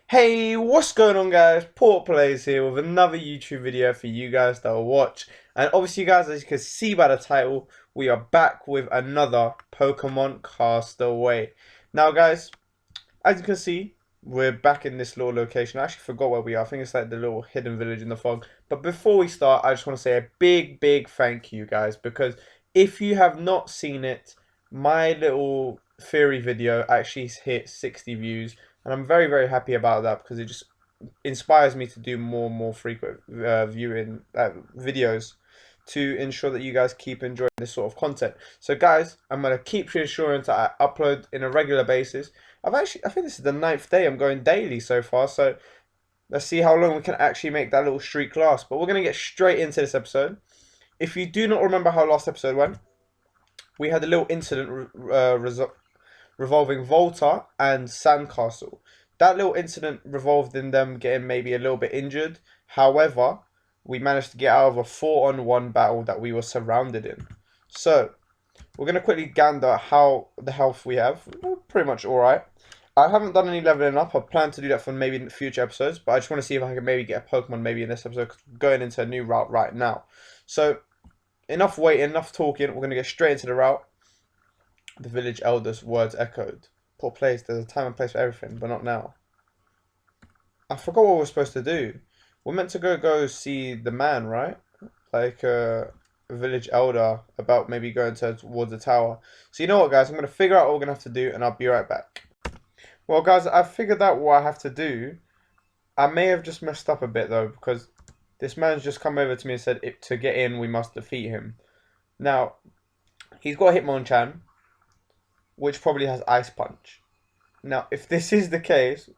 Hey, what's going on guys? Port Plays here with another YouTube video for you guys that will watch. And obviously guys, as you can see by the title, we are back with another Pokemon Castaway. Now guys, as you can see, we're back in this little location. I actually forgot where we are. I think it's like the little hidden village in the fog. But before we start, I just want to say a big thank you guys. Because if you have not seen it, my little theory video actually hit 60 views. And I'm very happy about that because it just inspires me to do more and more frequent viewing videos to ensure that you guys keep enjoying this sort of content. So guys, I'm going to keep ensuring that I upload in a regular basis. I think this is the 9th day I'm going daily so far, so let's see how long we can actually make that little streak last. But we're going to get straight into this episode. If you do not remember how last episode went, we had a little incident revolving Volta and Sandcastle. That little incident revolved in them getting maybe a little bit injured. However, we managed to get out of a 4-on-1 battle that we were surrounded in. So, we're going to quickly gander how the health we have. We're pretty much alright. I haven't done any leveling up. I plan to do that for maybe in future episodes. But I just want to see if I can maybe get a Pokemon maybe in this episode. Because we're going into a new route right now. So, enough waiting, enough talking. We're going to get straight into the route. The village elder's words echoed. Poor place, there's a time and place for everything, but not now. I forgot what we're supposed to do. We're meant to go see the man, right? Like a village elder about maybe going towards the tower. So you know what, guys? I'm going to figure out what we're going to have to do, and I'll be right back. Well, guys, I've figured out what I have to do. I may have just messed up a bit, though, because this man's just come over to me and said to get in, we must defeat him. Now, he's got Hitmonchan, which probably has Ice Punch. Now, if this is the case,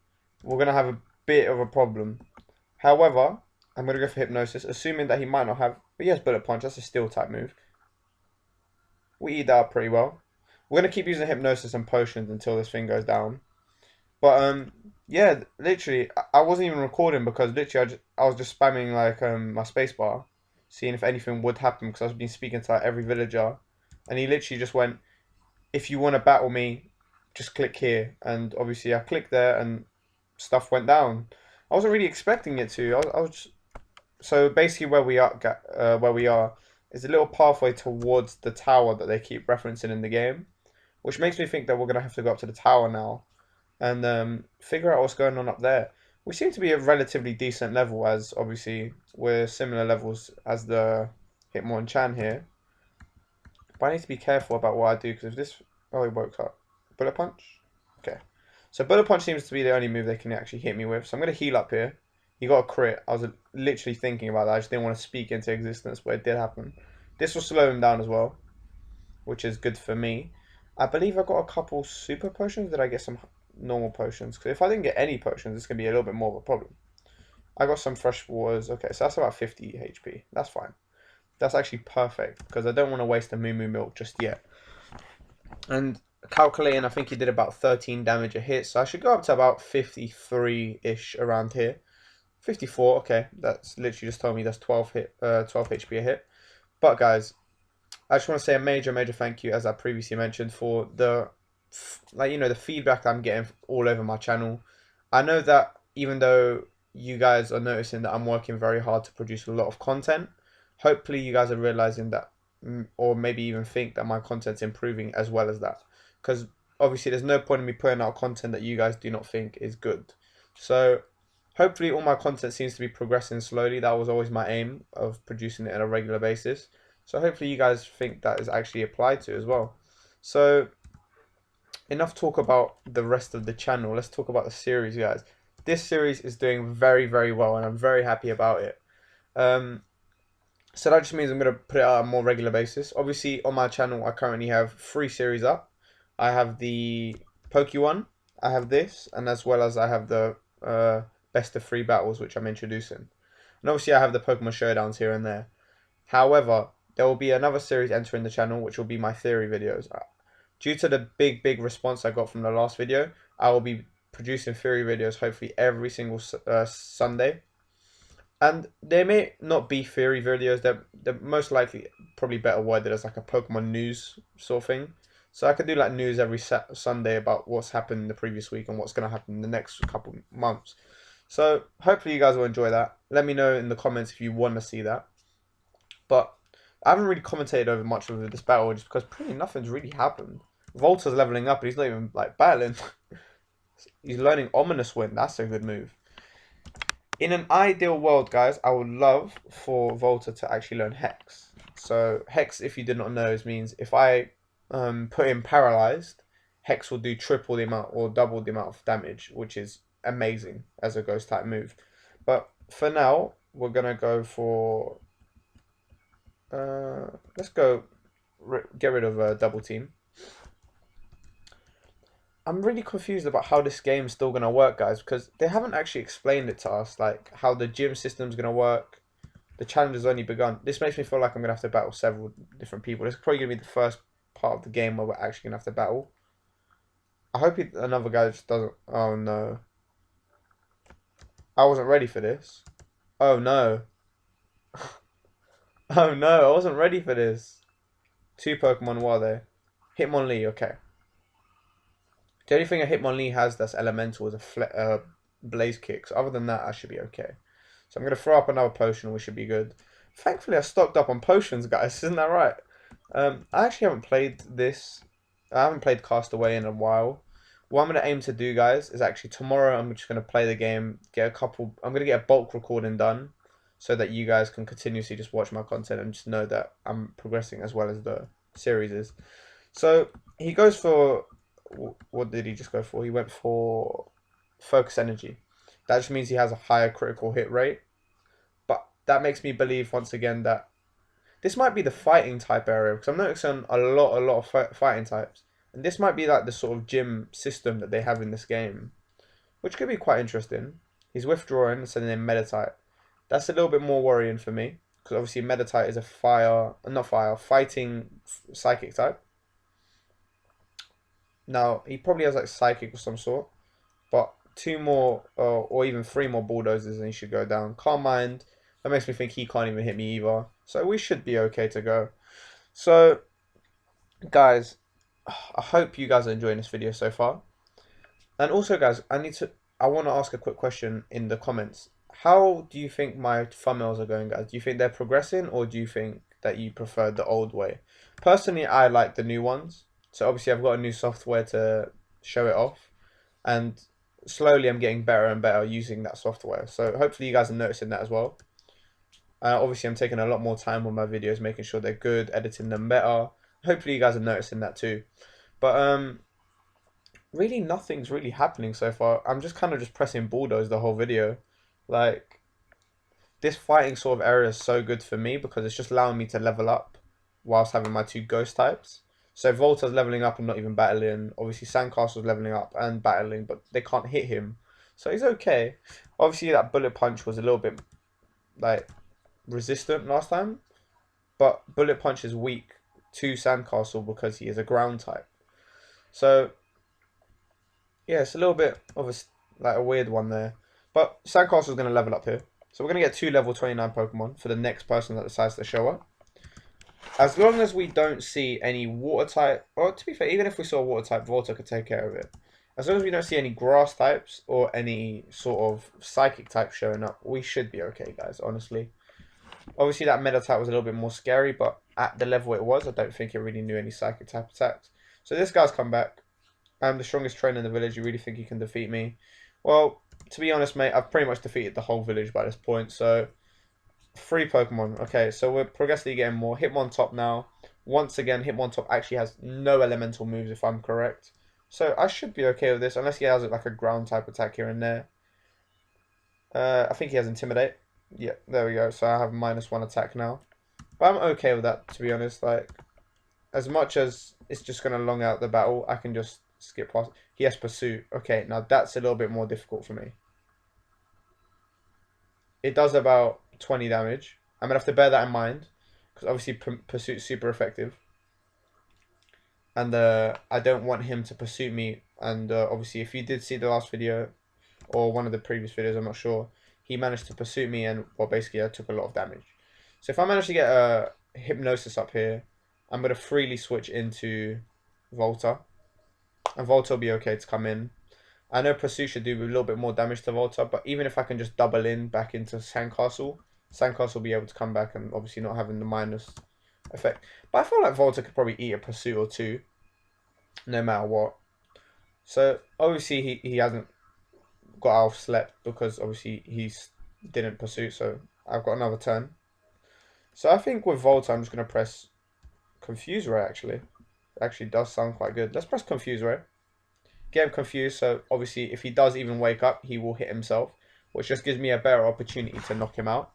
we're going to have a bit of a problem. However, I'm going to go for Hypnosis, assuming that he might not have... But he has Bullet Punch, that's a Steel type move. We eat that up pretty well. We're going to keep using Hypnosis and Potions until this thing goes down. But, yeah, literally, I wasn't even recording because literally I was just spamming, like, my spacebar, seeing if anything would happen because I've been speaking to, like, every villager. And he literally just went, if you want to battle me, just click here. And obviously I clicked there and stuff went down. I wasn't really expecting it to. I was just... So basically where we are is a little pathway towards the tower that they keep referencing in the game, which makes me think that we're going to have to go up to the tower now and figure out what's going on up there. We seem to be a relatively decent level, as obviously we're similar levels as the Hitmonchan here. But I need to be careful about what I do, because if this... Oh, he woke up. Bullet Punch? Okay. So Bullet Punch seems to be the only move they can actually hit me with. So I'm going to heal up here. He got a crit. I was literally thinking about that. I just didn't want to speak into existence, but it did happen. This will slow him down as well, which is good for me. I believe I got a couple super potions. Did I get some normal potions? Because if I didn't get any potions, it's going to be a little bit more of a problem. I got some fresh waters. Okay, so that's about 50 HP. That's fine. That's actually perfect, because I don't want to waste a Moo Moo Milk just yet. And calculating, I think he did about 13 damage a hit, so I should go up to about 53-ish around here. 54, okay, that's literally just told me that's 12 HP a hit. But guys, I just want to say a major thank you, as I previously mentioned, for the the feedback I'm getting all over my channel. I know that even though you guys are noticing that I'm working very hard to produce a lot of content, hopefully you guys are realizing that, or maybe even think that my content's improving as well as that. Because obviously there's no point in me putting out content that you guys do not think is good. So hopefully all my content seems to be progressing slowly. That was always my aim of producing it on a regular basis. So hopefully you guys think that is actually applied to as well. So enough talk about the rest of the channel. Let's talk about the series, guys. This series is doing very well, and I'm very happy about it. So that just means I'm going to put it out on a more regular basis. Obviously, on my channel, I currently have 3 series up. I have the Pokemon, I have this, and as well as I have the best of 3 battles, which I'm introducing. And obviously, I have the Pokemon Showdowns here and there. However, there will be another series entering the channel, which will be my theory videos. Due to the big response I got from the last video, I will be producing theory videos hopefully every single Sunday. And they may not be theory videos, they're most likely probably better worded as like a Pokemon news sort of thing. So I could do like news every Sunday about what's happened in the previous week and what's going to happen in the next couple months. So hopefully you guys will enjoy that. Let me know in the comments if you want to see that. But I haven't really commentated over much of this battle just because pretty nothing's really happened. Volta's leveling up and he's not even like battling. He's learning Ominous Wind. That's a good move. In an ideal world, guys, I would love for Volta to actually learn Hex. So Hex, if you did not know, means if I put him paralyzed, Hex will do triple the amount or double the amount of damage, which is amazing as a ghost type move. But for now, we're gonna go for let's go get rid of double team. I'm really confused about how this game's still going to work, guys, because they haven't actually explained it to us, like how the gym system's going to work. The challenge has only begun. This makes me feel like I'm going to have to battle several different people. This is probably going to be the first part of the game where we're actually going to have to battle. I hope another guy just doesn't... Oh, no. I wasn't ready for this. Oh, no. Oh, no. I wasn't ready for this. 2 Pokemon, what are they? Hitmonlee, okay. The only thing a Hitmonlee has that's elemental is a blaze kick. So other than that, I should be okay. So I'm going to throw up another potion and we should be good. Thankfully, I stocked up on potions, guys. Isn't that right? I actually haven't played this. I haven't played Castaway in a while. What I'm going to aim to do, guys, is actually tomorrow I'm just going to play the game, I'm going to get a bulk recording done so that you guys can continuously just watch my content and just know that I'm progressing as well as the series is. So he goes for... What did he just go for? He went for focus energy. That just means he has a higher critical hit rate. But that makes me believe once again that this might be the fighting type area, because I'm noticing a lot of fighting types. And this might be like the sort of gym system that they have in this game, which could be quite interesting. He's withdrawing and sending in Meditite. That's a little bit more worrying for me, because obviously Meditite is a fighting psychic type. Now, he probably has like Psychic of some sort. But 2 more or even 3 more Bulldozers and he should go down. Calm Mind. That makes me think he can't even hit me either. So we should be okay to go. So, guys, I hope you guys are enjoying this video so far. And also, guys, I want to ask a quick question in the comments. How do you think my thumbnails are going, guys? Do you think they're progressing or do you think that you prefer the old way? Personally, I like the new ones. So obviously I've got a new software to show it off, and slowly I'm getting better and better using that software. So hopefully you guys are noticing that as well. Obviously I'm taking a lot more time on my videos, making sure they're good, editing them better. Hopefully you guys are noticing that too. But really nothing's really happening so far. I'm just kind of just pressing bulldoze the whole video. Like, this fighting sort of area is so good for me because it's just allowing me to level up whilst having my 2 ghost types. So Volta's leveling up and not even battling. Obviously Sandcastle's leveling up and battling, but they can't hit him. So he's okay. Obviously that Bullet Punch was a little bit like resistant last time. But Bullet Punch is weak to Sandcastle because he is a ground type. So yeah, it's a little bit of a weird one there. But Sandcastle's going to level up here. So we're going to get 2 level 29 Pokemon for the next person that decides to show up. As long as we don't see any water type, or to be fair, even if we saw a water type, Volta could take care of it. As long as we don't see any grass types or any sort of psychic type showing up, we should be okay, guys, honestly. Obviously, that Meditite was a little bit more scary, but at the level it was, I don't think it really knew any psychic type attacks. So this guy's come back. I'm the strongest trainer in the village. You really think you can defeat me? Well, to be honest, mate, I've pretty much defeated the whole village by this point, so... 3 Pokemon. Okay, so we're progressively getting more. Hitmontop now. Once again, Hitmontop actually has no elemental moves, if I'm correct. So I should be okay with this, unless he has like a ground type attack here and there. I think he has Intimidate. Yeah, there we go. So I have -1 attack now. But I'm okay with that, to be honest. Like, as much as it's just going to long out the battle, I can just skip past. He has Pursuit. Okay, now that's a little bit more difficult for me. It does about 20 damage. I'm going to have to bear that in mind, because obviously Pursuit's super effective. And I don't want him to pursue me. And obviously, if you did see the last video, or one of the previous videos, I'm not sure, he managed to pursue me, and, well, basically I took a lot of damage. So if I manage to get a Hypnosis up here, I'm going to freely switch into Volta. And Volta will be okay to come in. I know Pursuit should do a little bit more damage to Volta, but even if I can just double in back into Sandcastle, Sandcastle will be able to come back and obviously not having the minus effect. But I feel like Volta could probably eat a Pursuit or two, no matter what. So obviously he hasn't got out of slept because obviously he didn't Pursue, so I've got another turn. So I think with Volta I'm just going to press Confuse Ray actually. It actually does sound quite good. Let's press Confuse Ray. Get him confused, so obviously if he does even wake up, he will hit himself, which just gives me a better opportunity to knock him out.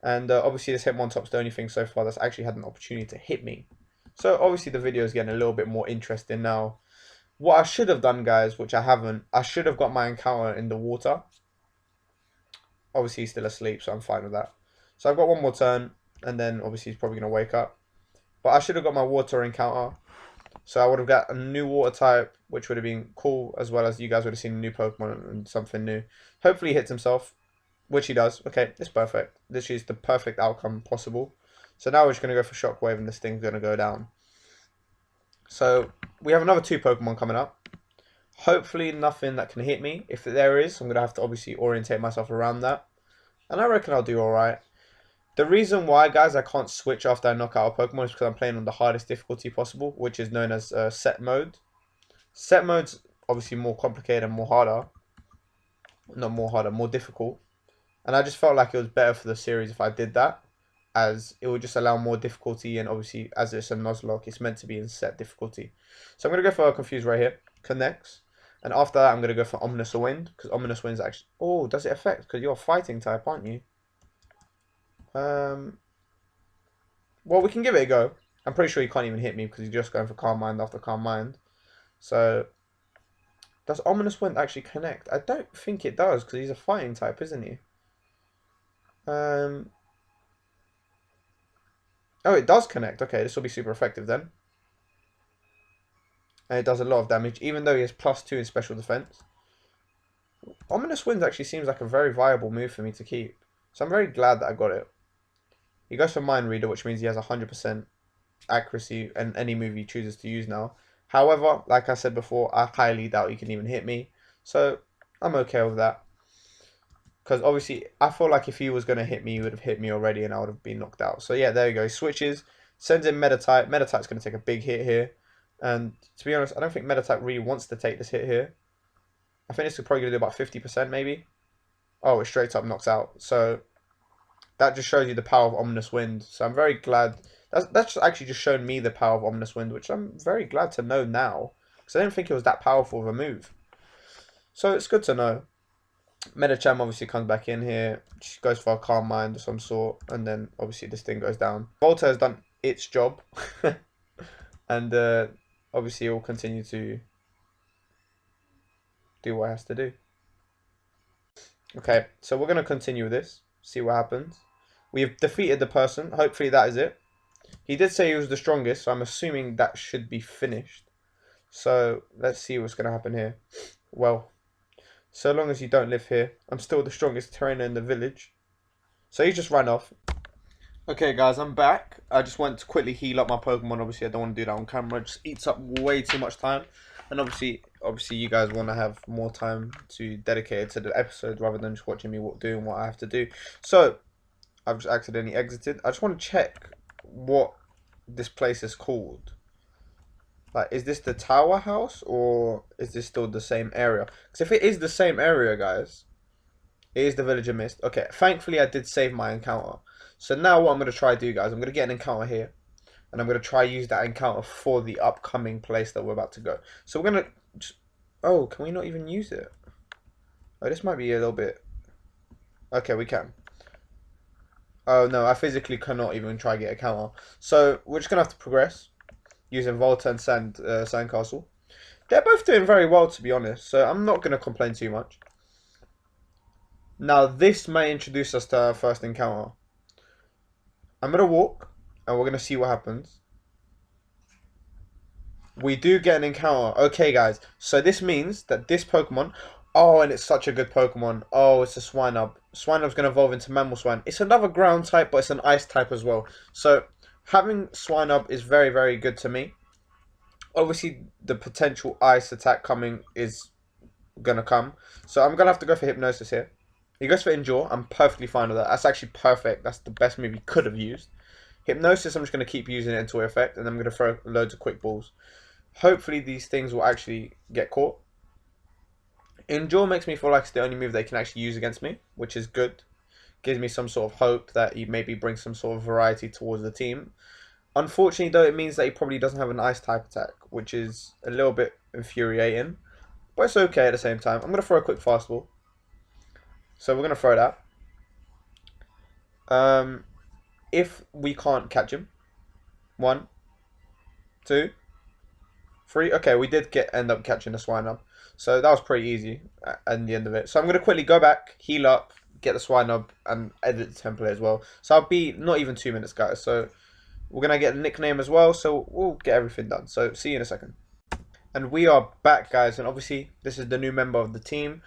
And obviously this Hitmontop's the only thing so far that's actually had an opportunity to hit me. So obviously the video is getting a little bit more interesting now. What I should have done, guys, which I haven't, I should have got my encounter in the water. Obviously he's still asleep, so I'm fine with that. So I've got one more turn, and then obviously he's probably going to wake up. But I should have got my water encounter. So I would have got a new water type, which would have been cool, as well as you guys would have seen a new Pokemon and something new. Hopefully he hits himself, which he does. Okay, it's perfect. This is the perfect outcome possible. So now we're just going to go for Shockwave, and this thing's going to go down. So we have another 2 Pokemon coming up. Hopefully nothing that can hit me. If there is, I'm going to have to obviously orientate myself around that. And I reckon I'll do alright. The reason why, guys, I can't switch after I knock out a Pokemon is because I'm playing on the hardest difficulty possible, which is known as set mode. Set mode's obviously more complicated and more harder. Not more harder, more difficult. And I just felt like it was better for the series if I did that, as it would just allow more difficulty, and obviously as it's a Nuzlocke, it's meant to be in set difficulty. So I'm going to go for a Confuse right here. Connects. And after that, I'm going to go for Ominous Wind, because Ominous Wind's actually... Oh, does it affect? Because you're a fighting type, aren't you? Well, we can give it a go. I'm pretty sure he can't even hit me because he's just going for Calm Mind after Calm Mind. So, does Ominous Wind actually connect? I don't think it does because he's a fighting type, isn't he? Oh, it does connect. Okay, this will be super effective then. And it does a lot of damage, even though he has +2 in special defense. Ominous Wind actually seems like a very viable move for me to keep. So I'm very glad that I got it. He goes for Mind Reader, which means he has 100% accuracy in any move he chooses to use now. However, like I said before, I highly doubt he can even hit me. So, I'm okay with that. Because obviously, I feel like if he was going to hit me, he would have hit me already and I would have been knocked out. So yeah, there you go. He switches, sends in Metatype. Metatype's going to take a big hit here. And to be honest, I don't think Metatype really wants to take this hit here. I think this is probably going to do about 50% maybe. Oh, it straight up knocks out. So that just shows you the power of Ominous Wind. So I'm very glad. That's actually just shown me the power of Ominous Wind, which I'm very glad to know now. Because I didn't think it was that powerful of a move. So it's good to know. Medicham obviously comes back in here. She goes for a Calm Mind of some sort. And then obviously this thing goes down. Volta has done its job. And obviously it will continue to do what it has to do. Okay, so we're going to continue with this. See what happens. We have defeated the person. Hopefully that is it. He did say he was the strongest, so I'm assuming that should be finished. So let's see what's going to happen here. Well, so long as you don't live here, I'm still the strongest trainer in the village. So he just ran off. Okay guys, I'm back. I just went to quickly heal up my Pokemon. Obviously I don't want to do that on camera. It just eats up way too much time. And obviously you guys want to have more time to dedicate it to the episode rather than just watching me doing what I have to do. So I've just accidentally exited. I just want to check what this place is called. Like, is this the Tower House or is this still the same area? Because if it is the same area, guys, it is the Village of Mist. Okay, thankfully I did save my encounter. So now what I'm going to try to do, guys, I'm going to get an encounter here. And I'm going to try use that encounter for the upcoming place that we're about to go. So we're going to just... Oh, can we not even use it? Oh, this might be a little bit... Okay, we can. Oh no, I physically cannot even try to get a counter. So we're just going to have to progress. Using Volta and Sandcastle. They're both doing very well, to be honest. So I'm not going to complain too much. Now this may introduce us to our first encounter. I'm going to walk. And we're going to see what happens. We do get an encounter. Okay, guys. So this means that this Pokemon... Oh, and it's such a good Pokemon. Oh, it's a Swinub. Swinub's going to evolve into Mamoswine. It's another ground type, but it's an ice type as well. So having Swinub is very, very good to me. Obviously, the potential ice attack coming is gonna come. So I'm gonna have to go for Hypnosis here. He goes for Endure. I'm perfectly fine with that. That's actually perfect. That's the best move he could have used. Hypnosis, I'm just going to keep using it until effect, and then I'm going to throw loads of quick balls. Hopefully these things will actually get caught. Endure makes me feel like it's the only move they can actually use against me, which is good. Gives me some sort of hope that he maybe brings some sort of variety towards the team. Unfortunately, though, it means that he probably doesn't have an ice type attack, which is a little bit infuriating. But it's okay at the same time. I'm going to throw a quick fastball. So we're going to throw that. If we can't catch him, 1, 2, 3. Okay, we did end up catching the swine up. So that was pretty easy at the end of it. So I'm going to quickly go back, heal up, get the swine up, and edit the template as well. So I'll be not even 2 minutes, guys. So we're going to get a nickname as well. So we'll get everything done. So see you in a second. And we are back, guys. And obviously, this is the new member of the team.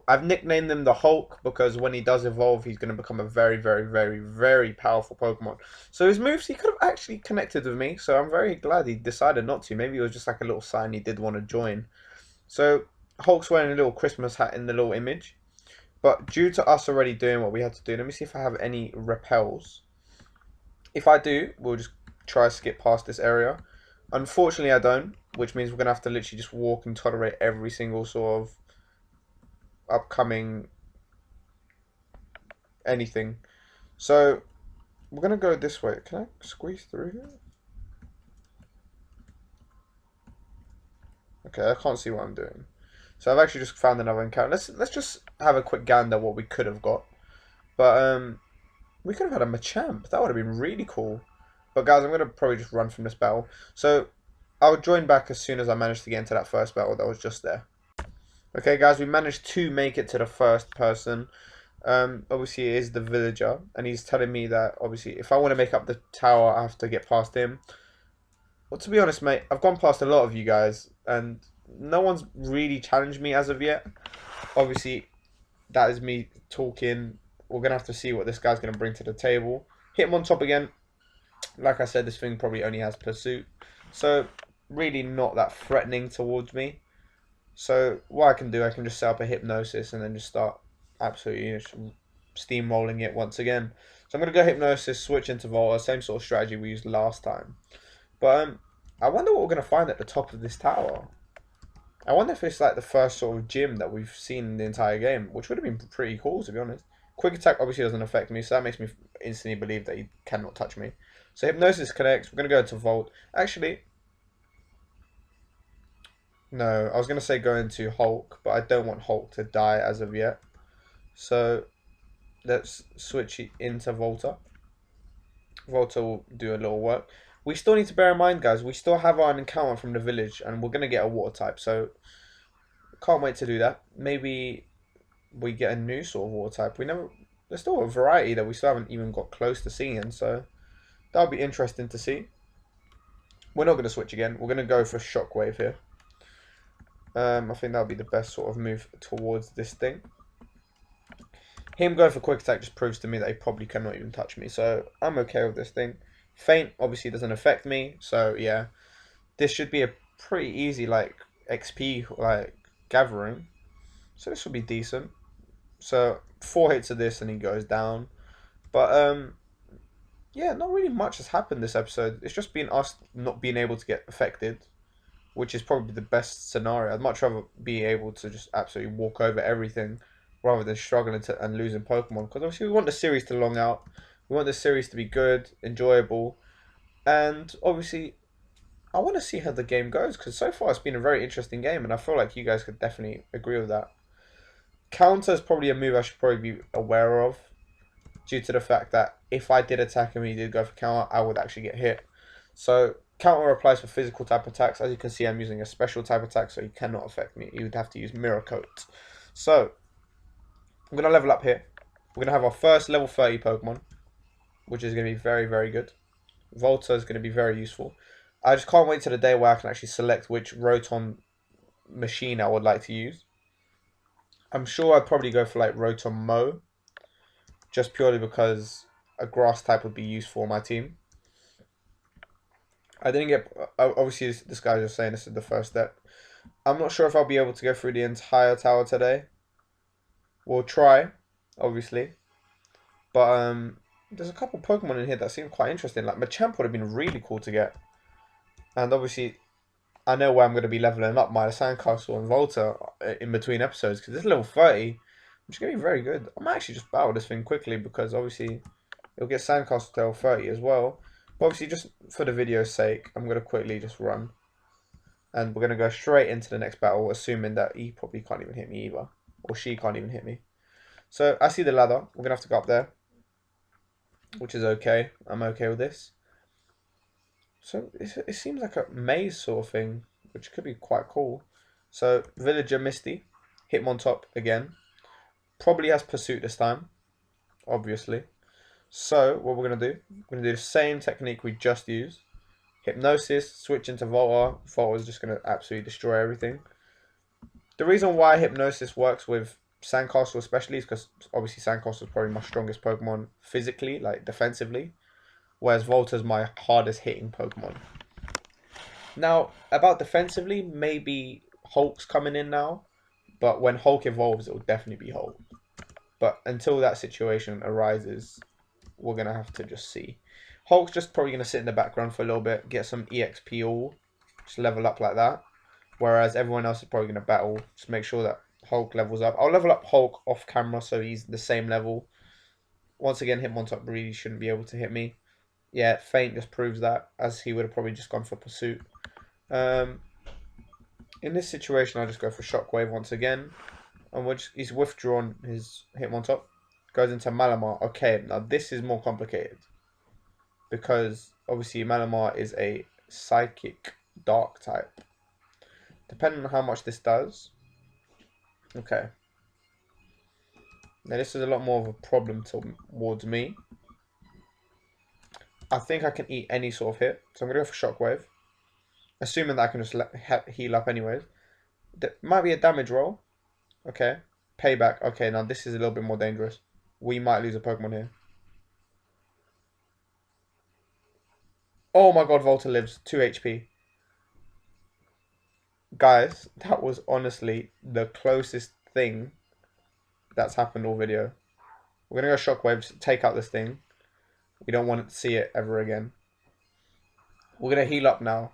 I've nicknamed him the Hulk because when he does evolve, he's going to become a very, very, very, very powerful Pokemon. So his moves, he could have actually connected with me. So I'm very glad he decided not to. Maybe it was just like a little sign he did want to join. So Hulk's wearing a little Christmas hat in the little image. But due to us already doing what we had to do, let me see if I have any repels. If I do, we'll just try to skip past this area. Unfortunately, I don't, which means we're going to have to literally just walk and tolerate every single sort of upcoming anything. So we're going to go this way. Can I squeeze through here? Okay, I can't see what I'm doing. So I've actually just found another encounter. Let's just have a quick gander what we could have got. But we could have had a Machamp. That would have been really cool. But guys, I'm going to probably just run from this battle. So I'll join back as soon as I manage to get into that first battle that was just there. Okay, guys, we managed to make it to the first person. Obviously, it is the villager. And he's telling me that, obviously, if I want to make up the tower, I have to get past him. Well, to be honest, mate, I've gone past a lot of you guys. And no one's really challenged me as of yet. Obviously, that is me talking. We're going to have to see what this guy's going to bring to the table. Hitmontop again. Like I said, this thing probably only has Pursuit. So, really not that threatening towards me. So, what I can do, I can just set up a Hypnosis and then just start absolutely steamrolling it once again. So, I'm going to go Hypnosis, switch into Volta. Same sort of strategy we used last time. But, I wonder what we're going to find at the top of this tower. I wonder if it's like the first sort of gym that we've seen in the entire game, which would have been pretty cool, to be honest. Quick attack obviously doesn't affect me, so that makes me instantly believe that he cannot touch me. So Hypnosis connects. We're going to go into Volt. Actually, no, I was going to say go into Hulk, but I don't want Hulk to die as of yet. So let's switch it into Volta. Volta will do a little work. We still need to bear in mind, guys, we still have our encounter from the village, and we're going to get a water type, so can't wait to do that. Maybe we get a new sort of water type. There's still a variety that we still haven't even got close to seeing, so that'll be interesting to see. We're not going to switch again. We're going to go for Shockwave here. I think that'll be the best sort of move towards this thing. Him going for Quick Attack just proves to me that he probably cannot even touch me, so I'm okay with this thing. Faint obviously doesn't affect me, so yeah. This should be a pretty easy like XP like gathering. So this will be decent. So 4 hits of this and he goes down. But yeah, not really much has happened this episode. It's just been us not being able to get affected, which is probably the best scenario. I'd much rather be able to just absolutely walk over everything rather than struggling and losing Pokemon. Because obviously we want the series to long out. We want the series to be good, enjoyable. And obviously I want to see how the game goes. Because so far it's been a very interesting game. And I feel like you guys could definitely agree with that. Counter is probably a move I should probably be aware of. Due to the fact that if I did attack him and he did go for counter, I would actually get hit. So counter applies for physical type attacks. As you can see, I'm using a special type attack, so he cannot affect me. You would have to use Mirror Coat. So I'm going to level up here. We're going to have our first level 30 Pokemon, which is going to be very, very good. Volta is going to be very useful. I just can't wait to the day where I can actually select which Rotom machine I would like to use. I'm sure I'd probably go for like Rotom Mo, just purely because a grass type would be useful on my team. I didn't get... Obviously, this guy's just saying this is the first step. I'm not sure if I'll be able to go through the entire tower today. We'll try, obviously. But there's a couple Pokemon in here that seem quite interesting. Like Machamp would have been really cool to get. And obviously, I know where I'm going to be leveling up my Sandcastle and Volta in between episodes. Because this level 30, which is going to be very good. I might actually just battle this thing quickly. Because obviously, it'll get Sandcastle to level 30 as well. But obviously, just for the video's sake, I'm going to quickly just run. And we're going to go straight into the next battle. Assuming that he probably can't even hit me either. Or she can't even hit me. So, I see the ladder. We're going to have to go up there. Which is okay. I'm okay with this. So it seems like a maze sort of thing, which could be quite cool. So Villager Misty, Hitmontop again. Probably has Pursuit this time, obviously. So what we're going to do, we're going to do the same technique we just used. Hypnosis, switch into Volta. Volta is just going to absolutely destroy everything. The reason why Hypnosis works with Sandcastle especially is because obviously Sandcastle is probably my strongest Pokemon physically, like defensively. Whereas Volta's my hardest hitting Pokemon. Now, about defensively, maybe Hulk's coming in now. But when Hulk evolves, it will definitely be Hulk. But until that situation arises, we're going to have to just see. Hulk's just probably going to sit in the background for a little bit, get some EXP all, just level up like that. Whereas everyone else is probably going to battle, just make sure that Hulk levels up. I'll level up Hulk off camera so he's the same level. Once again, Hitmontop really shouldn't be able to hit me. Yeah, Feint just proves that, as he would have probably just gone for Pursuit. In this situation, I'll just go for Shockwave once again. And he's withdrawn his Hitmontop. Goes into Malamar. Okay, now this is more complicated. Because, obviously, Malamar is a Psychic Dark type. Depending on how much this does. Okay. Now, this is a lot more of a problem towards me. I think I can eat any sort of hit. So I'm going to go for Shockwave. Assuming that I can just heal up anyways. That might be a damage roll. Okay. Payback. Okay, now this is a little bit more dangerous. We might lose a Pokemon here. Oh my god, Volta lives. 2 HP. Guys, that was honestly the closest thing that's happened all video. We're going to go Shockwave, take out this thing. We don't want to see it ever again. We're going to heal up now.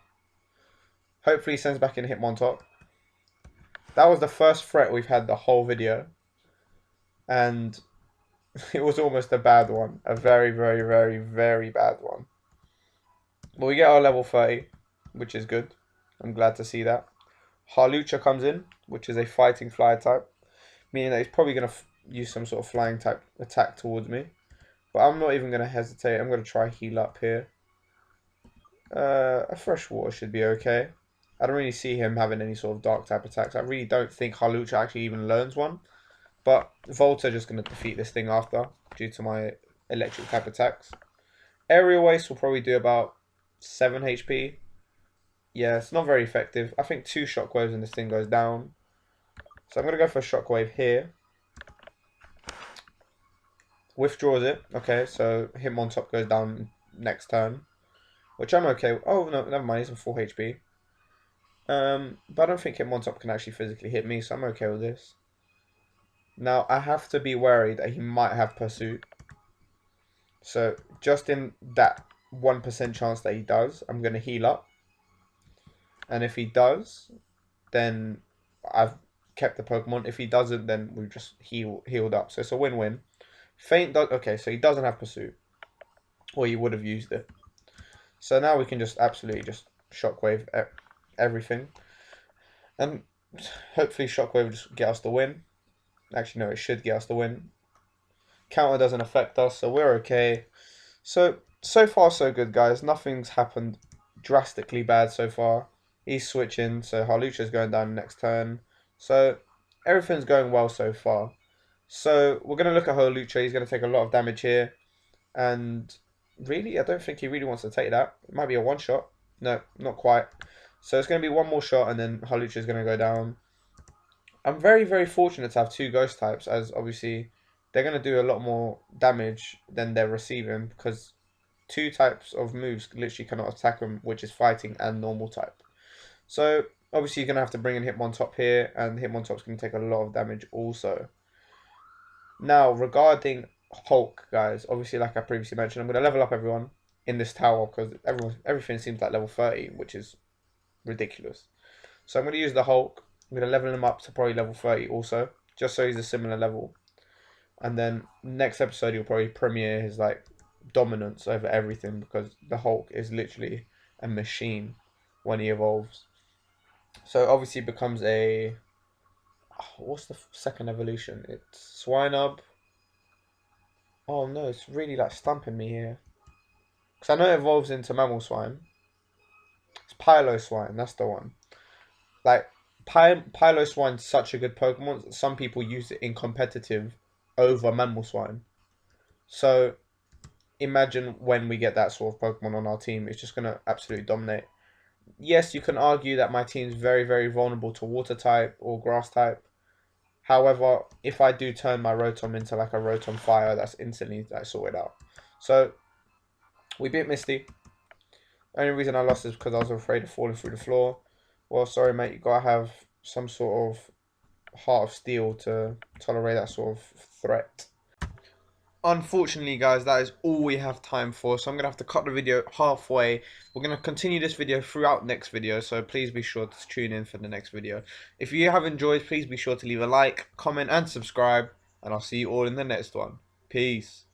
Hopefully he sends back in Hitmontop. That was the first threat we've had the whole video. And it was almost a bad one. A very, very, very, very bad one. But we get our level 30, which is good. I'm glad to see that. Hawlucha comes in, which is a fighting fly type. Meaning that he's probably going to use some sort of flying type attack towards me. But I'm not even going to hesitate. I'm going to try heal up here. A fresh water should be okay. I don't really see him having any sort of dark type attacks. I really don't think Hawlucha actually even learns one. But Volta just going to defeat this thing after, due to my electric type attacks. Aerial Waste will probably do about 7 HP. Yeah, it's not very effective. I think 2 Shockwaves and this thing goes down. So I'm going to go for a Shockwave here. Withdraws it. Okay, so Hitmontop goes down next turn. Which I'm okay with. Oh, no, never mind. He's on 4 HP. But I don't think Hitmontop can actually physically hit me, so I'm okay with this. Now, I have to be worried that he might have Pursuit. So, just in that 1% chance that he does, I'm going to heal up. And if he does, then I've kept the Pokemon. If he doesn't, then we've just healed up. So, it's a win-win. Feint does... Okay, so he doesn't have Pursuit. Or he would have used it. So, now we can just absolutely just Shockwave everything. And hopefully Shockwave will just get us the win. Actually, no, it should get us the win. Counter doesn't affect us, so we're okay. So far, so good, guys. Nothing's happened drastically bad so far. He's switching, so Hawlucha's going down next turn. So everything's going well so far. So we're going to look at Hawlucha. He's going to take a lot of damage here. And really, I don't think he really wants to take that. It might be a one-shot. No, not quite. So it's going to be one more shot, and then Hawlucha's going to go down. I'm very, very fortunate to have 2 ghost types, as obviously they're going to do a lot more damage than they're receiving, because two types of moves literally cannot attack him, which is fighting and normal type. So obviously you're going to have to bring in Hitmontop here, and Hitmontop's going to take a lot of damage also. Now, regarding Hulk, guys, obviously like I previously mentioned, I'm going to level up everyone in this tower because everything seems like level 30, which is ridiculous. So I'm going to use the Hulk. I'm going to level him up to probably level 30 also, just so he's a similar level. And then next episode you'll probably premiere his like dominance over everything, because the Hulk is literally a machine when he evolves. So obviously it becomes a, what's the second evolution? It's Swinub. Oh no, it's really like stumping me here. Because I know it evolves into Mammal Swine. It's Piloswine, that's the one. Like, Piloswine's such a good Pokemon that some people use it in competitive over Mammal Swine. So imagine when we get that sort of Pokemon on our team, it's just going to absolutely dominate. Yes, you can argue that my team's very, very vulnerable to Water type or Grass type. However, if I do turn my Rotom into like a Rotom Fire, that's instantly like, sorted out. So, we beat Misty. The only reason I lost is because I was afraid of falling through the floor. Well, sorry mate, you gotta have some sort of heart of steel to tolerate that sort of threat. Unfortunately, guys, that is all we have time for, so I'm going to have to cut the video halfway. We're going to continue this video throughout next video, so please be sure to tune in for the next video. If you have enjoyed, please be sure to leave a like, comment, and subscribe, and I'll see you all in the next one. Peace.